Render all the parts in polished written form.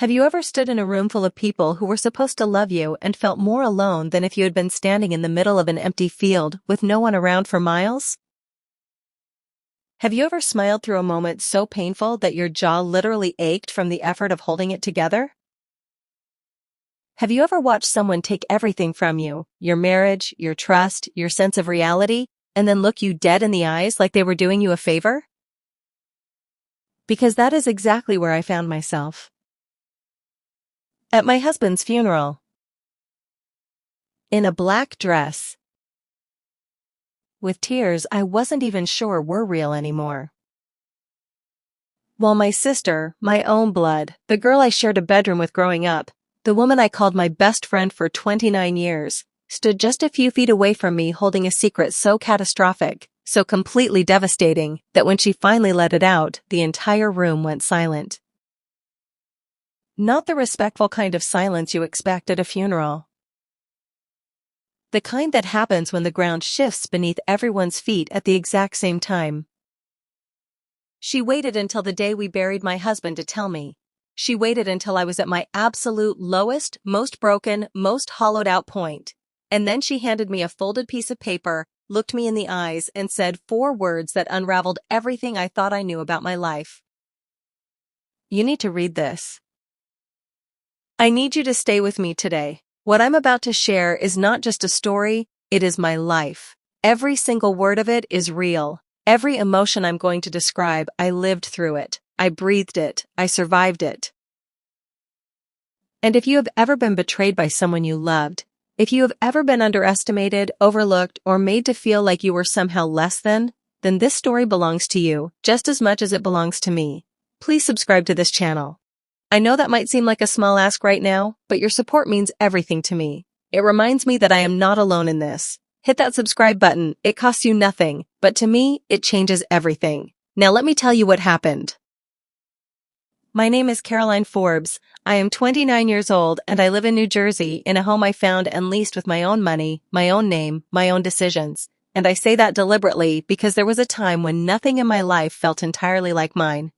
Have you ever stood in a room full of people who were supposed to love you and felt more alone than if you had been standing in the middle of an empty field with no one around for miles? Have you ever smiled through a moment so painful that your jaw literally ached from the effort of holding it together? Have you ever watched someone take everything from you, your marriage, your trust, your sense of reality, and then look you dead in the eyes like they were doing you a favor? Because that is exactly where I found myself. At my husband's funeral. In a black dress. With tears I wasn't even sure were real anymore. While my sister, my own blood, the girl I shared a bedroom with growing up, the woman I called my best friend for 29 years, stood just a few feet away from me holding a secret so catastrophic, so completely devastating, that when she finally let it out, the entire room went silent. Not the respectful kind of silence you expect at a funeral. The kind that happens when the ground shifts beneath everyone's feet at the exact same time. She waited until the day we buried my husband to tell me. She waited until I was at my absolute lowest, most broken, most hollowed out point. And then she handed me a folded piece of paper, looked me in the eyes, and said 4 words that unraveled everything I thought I knew about my life. You need to read this. I need you to stay with me today. What I'm about to share is not just a story, it is my life. Every single word of it is real. Every emotion I'm going to describe, I lived through it. I breathed it. I survived it. And if you have ever been betrayed by someone you loved, if you have ever been underestimated, overlooked, or made to feel like you were somehow less than, then this story belongs to you, just as much as it belongs to me. Please subscribe to this channel. I know that might seem like a small ask right now, but your support means everything to me. It reminds me that I am not alone in this. Hit that subscribe button. It costs you nothing, but to me, it changes everything. Now let me tell you what happened. My name is Caroline Forbes. I am 29 years old and I live in New Jersey in a home I found and leased with my own money, my own name, my own decisions. And I say that deliberately because there was a time when nothing in my life felt entirely like mine.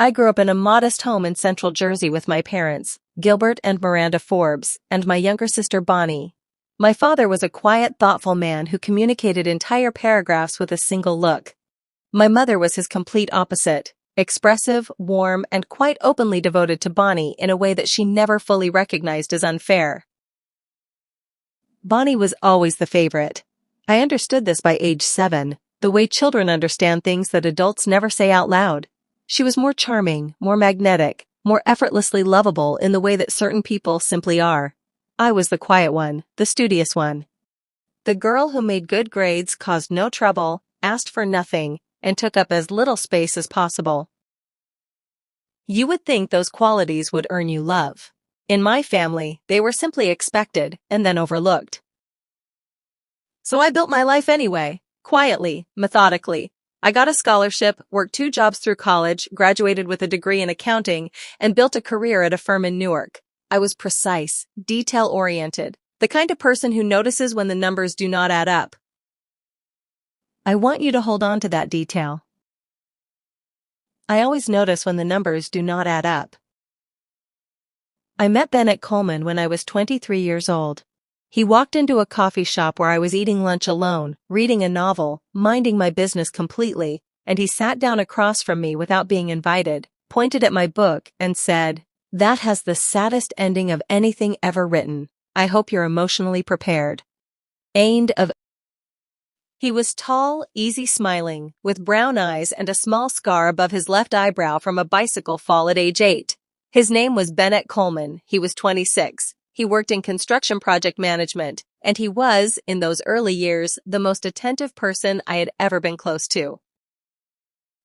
I grew up in a modest home in Central Jersey with my parents, Gilbert and Miranda Forbes, and my younger sister Bonnie. My father was a quiet, thoughtful man who communicated entire paragraphs with a single look. My mother was his complete opposite, expressive, warm, and quite openly devoted to Bonnie in a way that she never fully recognized as unfair. Bonnie was always the favorite. I understood this by age 7, the way children understand things that adults never say out loud. She was more charming, more magnetic, more effortlessly lovable in the way that certain people simply are. I was the quiet one, the studious one. The girl who made good grades, caused no trouble, asked for nothing, and took up as little space as possible. You would think those qualities would earn you love. In my family, they were simply expected and then overlooked. So I built my life anyway, quietly, methodically. I got a scholarship, worked 2 jobs through college, graduated with a degree in accounting, and built a career at a firm in Newark. I was precise, detail-oriented, the kind of person who notices when the numbers do not add up. I want you to hold on to that detail. I always notice when the numbers do not add up. I met Bennett Coleman when I was 23 years old. He walked into a coffee shop where I was eating lunch alone, reading a novel, minding my business completely, and he sat down across from me without being invited, pointed at my book, and said, "That has the saddest ending of anything ever written. I hope you're emotionally prepared." End of. He was tall, easy smiling, with brown eyes and a small scar above his left eyebrow from a bicycle fall at age 8. His name was Bennett Coleman. He was 26. He worked in construction project management, and he was, in those early years, the most attentive person I had ever been close to.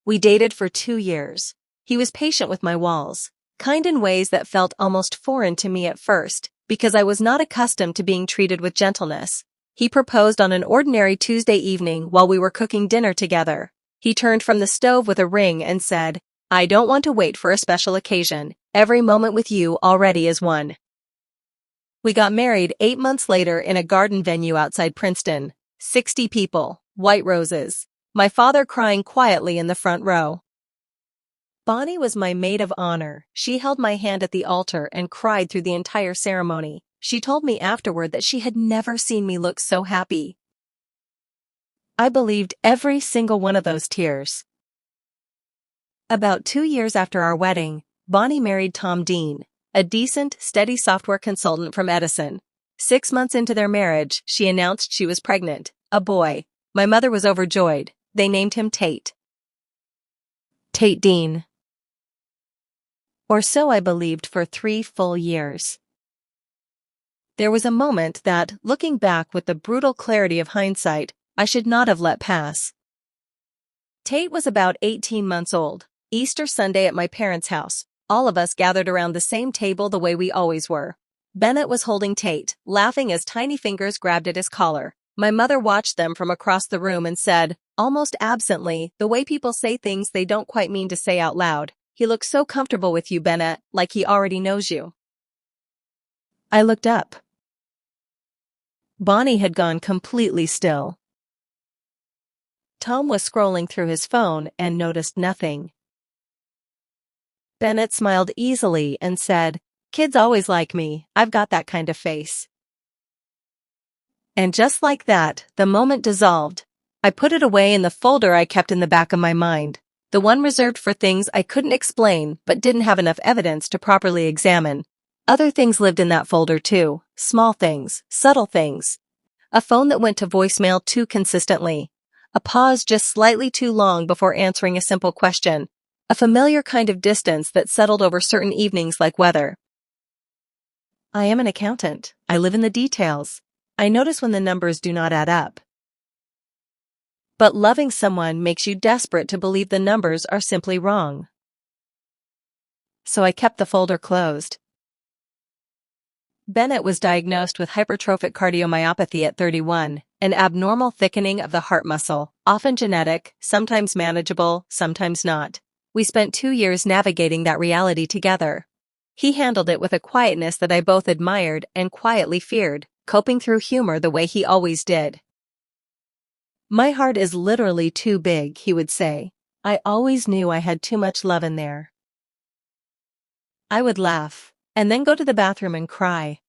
We dated for 2 years. He was patient with my walls, kind in ways that felt almost foreign to me at first, because I was not accustomed to being treated with gentleness. He proposed on an ordinary Tuesday evening while we were cooking dinner together. He turned from the stove with a ring and said, "I don't want to wait for a special occasion. Every moment with you already is one." We got married 8 months later in a garden venue outside Princeton. 60 people, white roses. My father crying quietly in the front row. Bonnie was my maid of honor. She held my hand at the altar and cried through the entire ceremony. She told me afterward that she had never seen me look so happy. I believed every single one of those tears. About 2 years after our wedding, Bonnie married Tom Dean, a decent, steady software consultant from Edison. 6 months into their marriage, she announced she was pregnant, a boy. My mother was overjoyed. They named him Tate. Tate Dean. Or so I believed for 3 full years. There was a moment that, looking back with the brutal clarity of hindsight, I should not have let pass. Tate was about 18 months old. Easter Sunday at my parents' house. All of us gathered around the same table the way we always were. Bennett was holding Tate, laughing as tiny fingers grabbed at his collar. My mother watched them from across the room and said, almost absently, the way people say things they don't quite mean to say out loud, "He looks so comfortable with you, Bennett, like he already knows you." I looked up. Bonnie had gone completely still. Tom was scrolling through his phone and noticed nothing. Bennett smiled easily and said, "Kids always like me. I've got that kind of face." And just like that, the moment dissolved. I put it away in the folder I kept in the back of my mind, the one reserved for things I couldn't explain but didn't have enough evidence to properly examine. Other things lived in that folder too, small things, subtle things. A phone that went to voicemail too consistently. A pause just slightly too long before answering a simple question. A familiar kind of distance that settled over certain evenings like weather. I am an accountant. I live in the details. I notice when the numbers do not add up. But loving someone makes you desperate to believe the numbers are simply wrong. So I kept the folder closed. Bennett was diagnosed with hypertrophic cardiomyopathy at 31, an abnormal thickening of the heart muscle, often genetic, sometimes manageable, sometimes not. We spent 2 years navigating that reality together. He handled it with a quietness that I both admired and quietly feared, coping through humor the way he always did. "My heart is literally too big," he would say. "I always knew I had too much love in there." I would laugh, and then go to the bathroom and cry.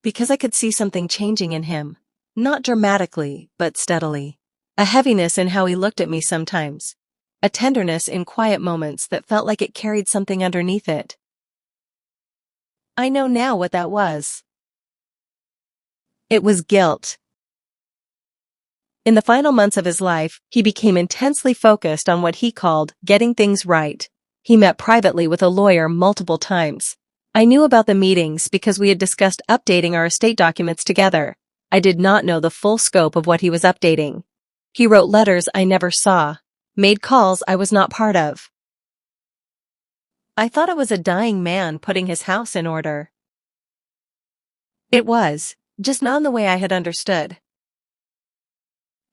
Because I could see something changing in him. Not dramatically, but steadily. A heaviness in how he looked at me sometimes. A tenderness in quiet moments that felt like it carried something underneath it. I know now what that was. It was guilt. In the final months of his life, he became intensely focused on what he called getting things right. He met privately with a lawyer multiple times. I knew about the meetings because we had discussed updating our estate documents together. I did not know the full scope of what he was updating. He wrote letters I never saw, made calls I was not part of. I thought it was a dying man putting his house in order. It was, just not in the way I had understood.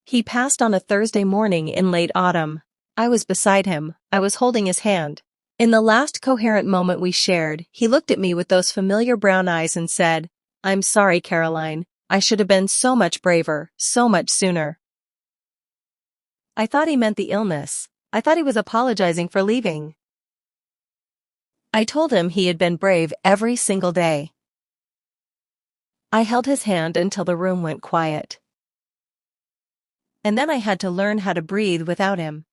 He passed on a Thursday morning in late autumn. I was beside him. I was holding his hand. In the last coherent moment we shared, he looked at me with those familiar brown eyes and said, "I'm sorry, Caroline. I should have been so much braver, so much sooner." I thought he meant the illness. I thought he was apologizing for leaving. I told him he had been brave every single day. I held his hand until the room went quiet. And then I had to learn how to breathe without him.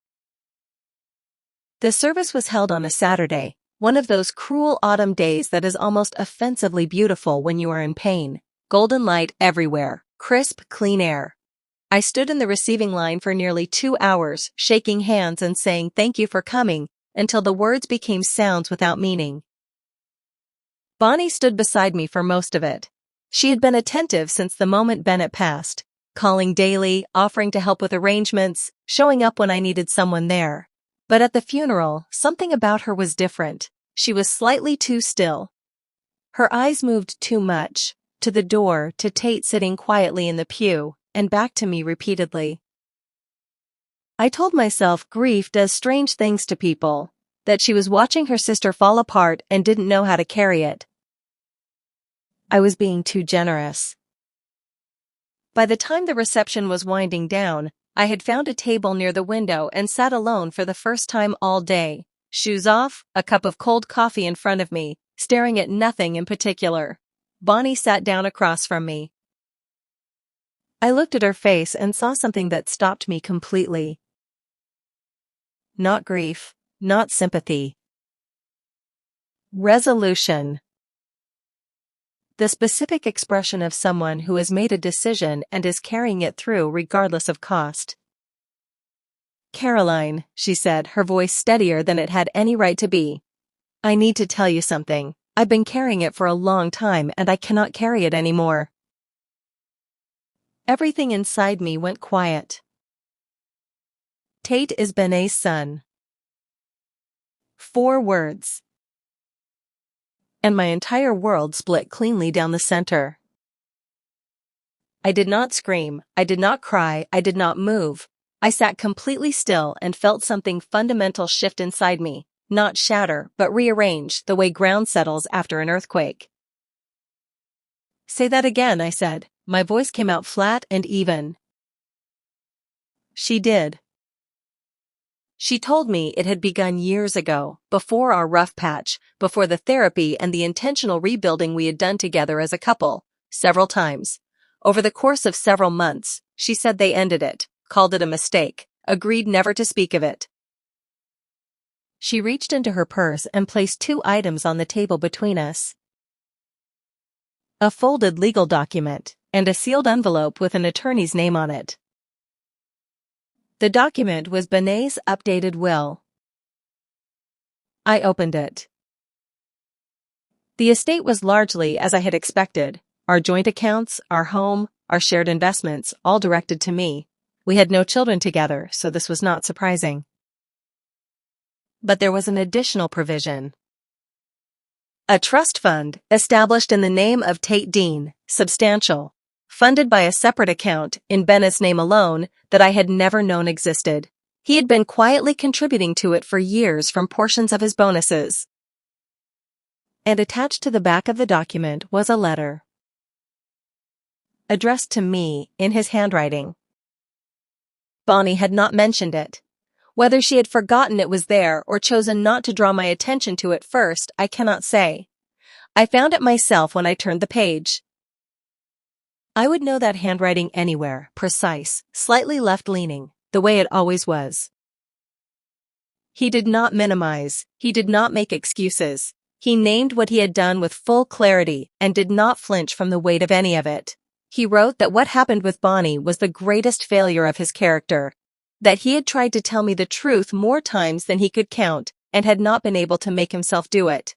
The service was held on a Saturday, one of those cruel autumn days that is almost offensively beautiful when you are in pain. Golden light everywhere, crisp, clean air. I stood in the receiving line for nearly 2 hours, shaking hands and saying thank you for coming, until the words became sounds without meaning. Bonnie stood beside me for most of it. She had been attentive since the moment Bennett passed, calling daily, offering to help with arrangements, showing up when I needed someone there. But at the funeral, something about her was different. She was slightly too still. Her eyes moved too much, to the door, to Tate sitting quietly in the pew, and back to me repeatedly. I told myself grief does strange things to people, that she was watching her sister fall apart and didn't know how to carry it. I was being too generous. By the time the reception was winding down, I had found a table near the window and sat alone for the first time all day, shoes off, a cup of cold coffee in front of me, staring at nothing in particular. Bonnie sat down across from me. I looked at her face and saw something that stopped me completely. Not grief, not sympathy. Resolution. The specific expression of someone who has made a decision and is carrying it through regardless of cost. Caroline, she said, her voice steadier than it had any right to be. I need to tell you something. I've been carrying it for a long time and I cannot carry it anymore. Everything inside me went quiet. Tate is Benet's son. 4 words. And my entire world split cleanly down the center. I did not scream, I did not cry, I did not move. I sat completely still and felt something fundamental shift inside me, not shatter, but rearrange the way ground settles after an earthquake. Say that again, I said. My voice came out flat and even. She did. She told me it had begun years ago, before our rough patch, before the therapy and the intentional rebuilding we had done together as a couple, several times. Over the course of several months, she said they ended it, called it a mistake, agreed never to speak of it. She reached into her purse and placed 2 items on the table between us. A folded legal document, and a sealed envelope with an attorney's name on it. The document was Benet's updated will. I opened it. The estate was largely as I had expected, our joint accounts, our home, our shared investments, all directed to me. We had no children together, so this was not surprising. But there was an additional provision. A trust fund, established in the name of Tate Dean, substantial, funded by a separate account, in Bennett's name alone, that I had never known existed. He had been quietly contributing to it for years from portions of his bonuses. And attached to the back of the document was a letter. Addressed to me, in his handwriting. Bonnie had not mentioned it. Whether she had forgotten it was there or chosen not to draw my attention to it first, I cannot say. I found it myself when I turned the page. I would know that handwriting anywhere, precise, slightly left-leaning, the way it always was. He did not minimize, he did not make excuses. He named what he had done with full clarity and did not flinch from the weight of any of it. He wrote that what happened with Bonnie was the greatest failure of his character, that he had tried to tell me the truth more times than he could count and had not been able to make himself do it.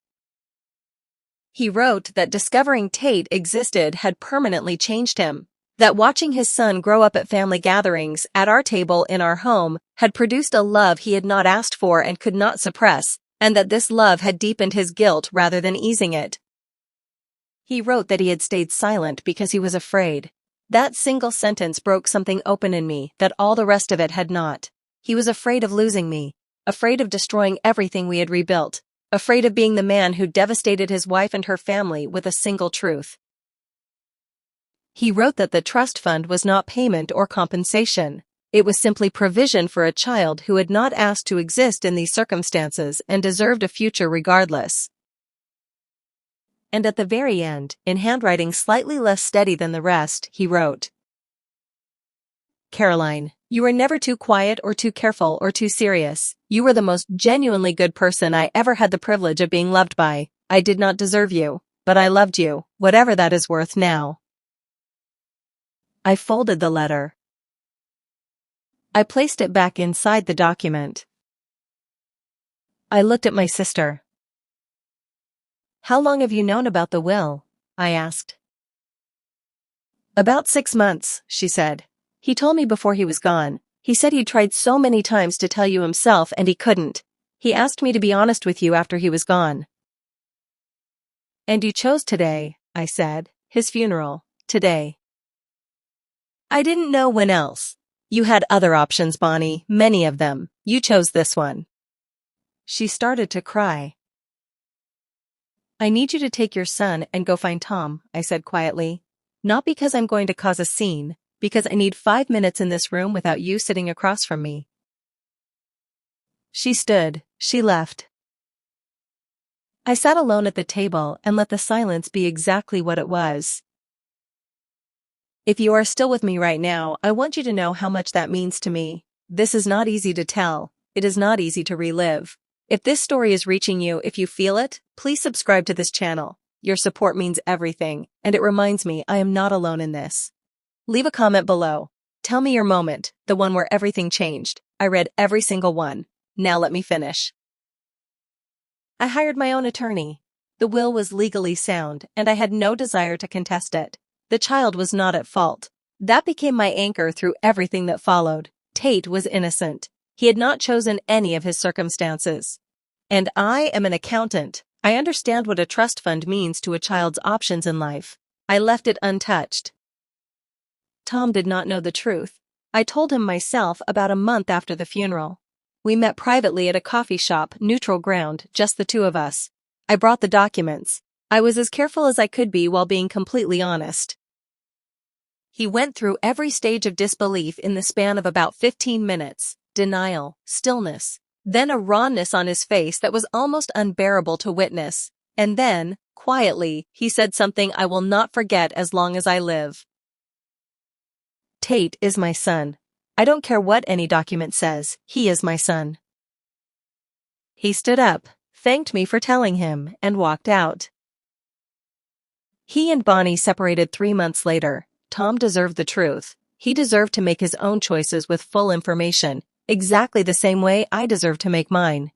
He wrote that discovering Tate existed had permanently changed him, that watching his son grow up at family gatherings, at our table in our home, had produced a love he had not asked for and could not suppress, and that this love had deepened his guilt rather than easing it. He wrote that he had stayed silent because he was afraid. That single sentence broke something open in me that all the rest of it had not. He was afraid of losing me, afraid of destroying everything we had rebuilt, afraid of being the man who devastated his wife and her family with a single truth. He wrote that the trust fund was not payment or compensation. It was simply provision for a child who had not asked to exist in these circumstances and deserved a future regardless. And at the very end, in handwriting slightly less steady than the rest, he wrote, Caroline, you were never too quiet or too careful or too serious. You were the most genuinely good person I ever had the privilege of being loved by. I did not deserve you, but I loved you, whatever that is worth now. I folded the letter. I placed it back inside the document. I looked at my sister. How long have you known about the will? I asked. About 6 months, she said. He told me before he was gone. He said he'd tried so many times to tell you himself and he couldn't. He asked me to be honest with you after he was gone. And you chose today, I said, his funeral, today. I didn't know when else. You had other options, Bonnie, many of them. You chose this one. She started to cry. I need you to take your son and go find Tom, I said quietly. Not because I'm going to cause a scene, because I need 5 minutes in this room without you sitting across from me." She stood, she left. I sat alone at the table and let the silence be exactly what it was. If you are still with me right now, I want you to know how much that means to me. This is not easy to tell. It is not easy to relive. If this story is reaching you, if you feel it, please subscribe to this channel. Your support means everything, and it reminds me I am not alone in this. Leave a comment below. Tell me your moment, the one where everything changed. I read every single one. Now let me finish. I hired my own attorney. The will was legally sound, and I had no desire to contest it. The child was not at fault. That became my anchor through everything that followed. Tate was innocent. He had not chosen any of his circumstances. And I am an accountant. I understand what a trust fund means to a child's options in life. I left it untouched. Tom did not know the truth. I told him myself about a month after the funeral. We met privately at a coffee shop, neutral ground, just the two of us. I brought the documents. I was as careful as I could be while being completely honest. He went through every stage of disbelief in the span of about 15 minutes. Denial, stillness, then a rawness on his face that was almost unbearable to witness. And then, quietly, he said something I will not forget as long as I live. "Tate is my son. I don't care what any document says, he is my son." He stood up, thanked me for telling him, and walked out. He and Bonnie separated 3 months later. Tom deserved the truth. He deserved to make his own choices with full information, exactly the same way I deserve to make mine.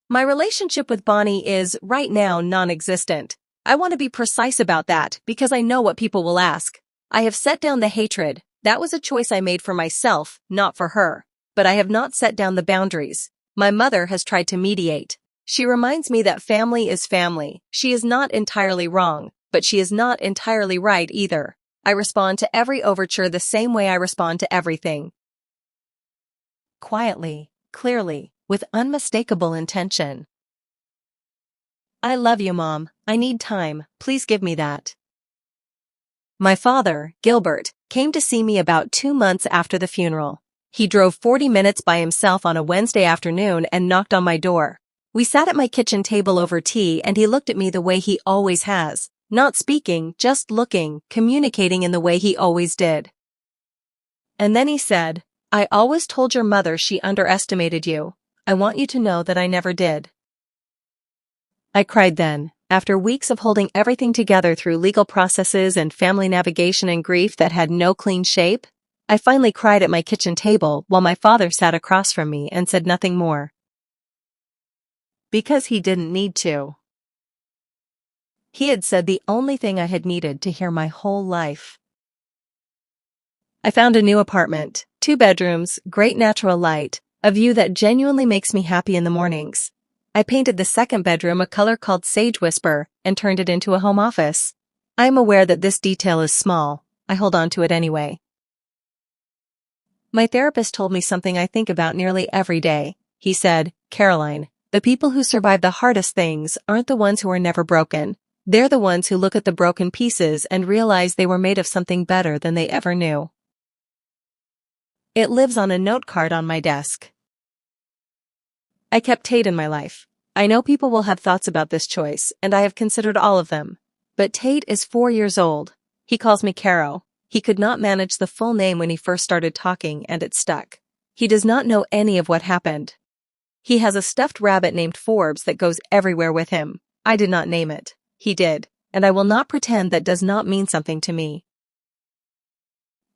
My relationship with Bonnie is, right now, non-existent. I want to be precise about that because I know what people will ask. I have set down the hatred. That was a choice I made for myself, not for her. But I have not set down the boundaries. My mother has tried to mediate. She reminds me that family is family. She is not entirely wrong, but she is not entirely right either. I respond to every overture the same way I respond to everything. Quietly, clearly, with unmistakable intention. "I love you, Mom. I need time. Please give me that." My father, Gilbert, came to see me about 2 months after the funeral. He drove 40 minutes by himself on a Wednesday afternoon and knocked on my door. We sat at my kitchen table over tea and he looked at me the way he always has, not speaking, just looking, communicating in the way he always did. And then he said, "I always told your mother she underestimated you. I want you to know that I never did." I cried then. After weeks of holding everything together through legal processes and family navigation and grief that had no clean shape, I finally cried at my kitchen table while my father sat across from me and said nothing more. Because he didn't need to. He had said the only thing I had needed to hear my whole life. I found a new apartment, 2 bedrooms, great natural light, a view that genuinely makes me happy in the mornings. I painted the second bedroom a color called Sage Whisper and turned it into a home office. I am aware that this detail is small. I hold on to it anyway. My therapist told me something I think about nearly every day. He said, "Caroline, the people who survive the hardest things aren't the ones who are never broken. They're the ones who look at the broken pieces and realize they were made of something better than they ever knew." It lives on a note card on my desk. I kept Tate in my life. I know people will have thoughts about this choice, and I have considered all of them. But Tate is 4 years old. He calls me Caro. He could not manage the full name when he first started talking, and it stuck. He does not know any of what happened. He has a stuffed rabbit named Forbes that goes everywhere with him. I did not name it. He did, and I will not pretend that does not mean something to me.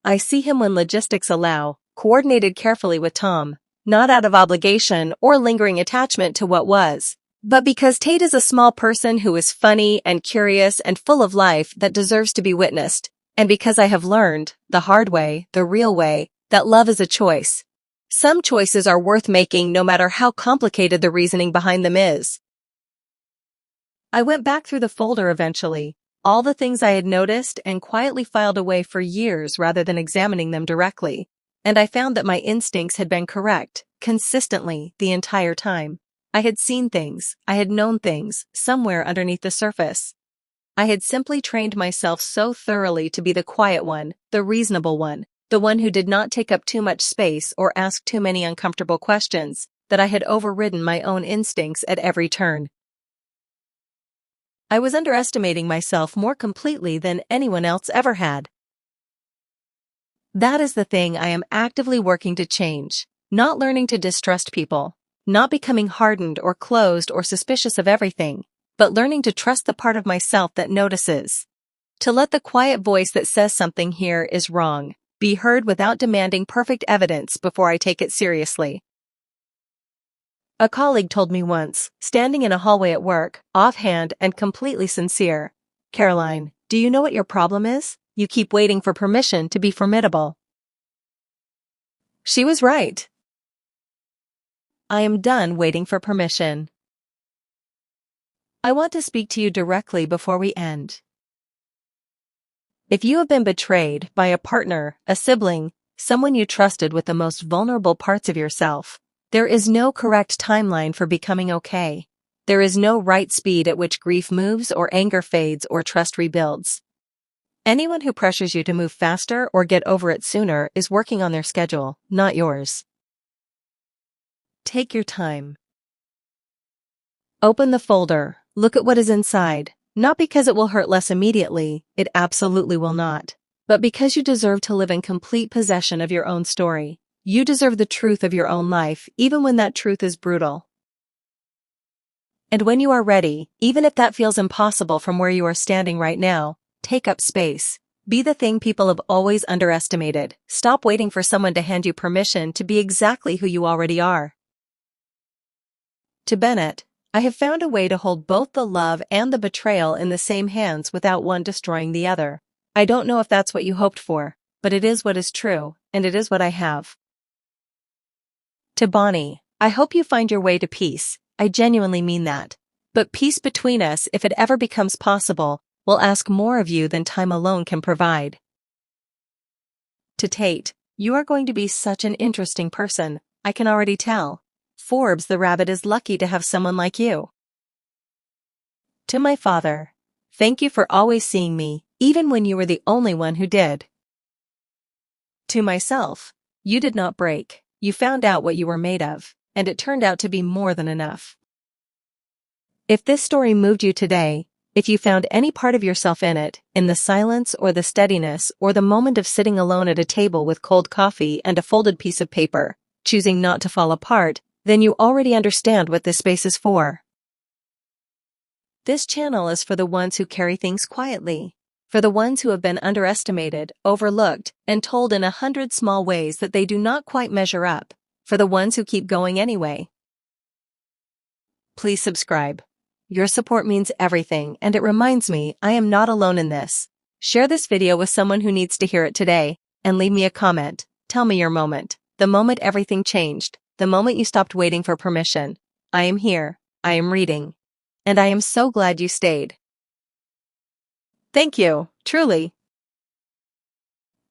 I see him when logistics allow, coordinated carefully with Tom, not out of obligation or lingering attachment to what was, but because Tate is a small person who is funny and curious and full of life that deserves to be witnessed, and because I have learned, the hard way, the real way, that love is a choice. Some choices are worth making no matter how complicated the reasoning behind them is. I went back through the folder eventually, all the things I had noticed and quietly filed away for years rather than examining them directly. And I found that my instincts had been correct, consistently, the entire time. I had seen things, I had known things, somewhere underneath the surface. I had simply trained myself so thoroughly to be the quiet one, the reasonable one, the one who did not take up too much space or ask too many uncomfortable questions, that I had overridden my own instincts at every turn. I was underestimating myself more completely than anyone else ever had. That is the thing I am actively working to change, not learning to distrust people, not becoming hardened or closed or suspicious of everything, but learning to trust the part of myself that notices. To let the quiet voice that says something here is wrong be heard without demanding perfect evidence before I take it seriously. A colleague told me once, standing in a hallway at work, offhand and completely sincere, "Caroline, do you know what your problem is? You keep waiting for permission to be formidable." She was right. I am done waiting for permission. I want to speak to you directly before we end. If you have been betrayed by a partner, a sibling, someone you trusted with the most vulnerable parts of yourself, there is no correct timeline for becoming okay. There is no right speed at which grief moves or anger fades or trust rebuilds. Anyone who pressures you to move faster or get over it sooner is working on their schedule, not yours. Take your time. Open the folder, look at what is inside, not because it will hurt less immediately, it absolutely will not, but because you deserve to live in complete possession of your own story. You deserve the truth of your own life, even when that truth is brutal. And when you are ready, even if that feels impossible from where you are standing right now, take up space. Be the thing people have always underestimated. Stop waiting for someone to hand you permission to be exactly who you already are. To Bennett, I have found a way to hold both the love and the betrayal in the same hands without one destroying the other. I don't know if that's what you hoped for, but it is what is true, and it is what I have. To Bonnie, I hope you find your way to peace. I genuinely mean that. But peace between us, if it ever becomes possible, will ask more of you than time alone can provide. To Tate, you are going to be such an interesting person, I can already tell. Forbes the Rabbit is lucky to have someone like you. To my father, thank you for always seeing me, even when you were the only one who did. To myself, you did not break, you found out what you were made of, and it turned out to be more than enough. If this story moved you today, if you found any part of yourself in it, in the silence or the steadiness or the moment of sitting alone at a table with cold coffee and a folded piece of paper, choosing not to fall apart, then you already understand what this space is for. This channel is for the ones who carry things quietly, for the ones who have been underestimated, overlooked, and told in 100 small ways that they do not quite measure up, for the ones who keep going anyway. Please subscribe. Your support means everything, and it reminds me I am not alone in this. Share this video with someone who needs to hear it today, and leave me a comment. Tell me your moment, the moment everything changed, the moment you stopped waiting for permission. I am here, I am reading. And I am so glad you stayed. Thank you, truly.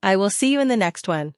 I will see you in the next one.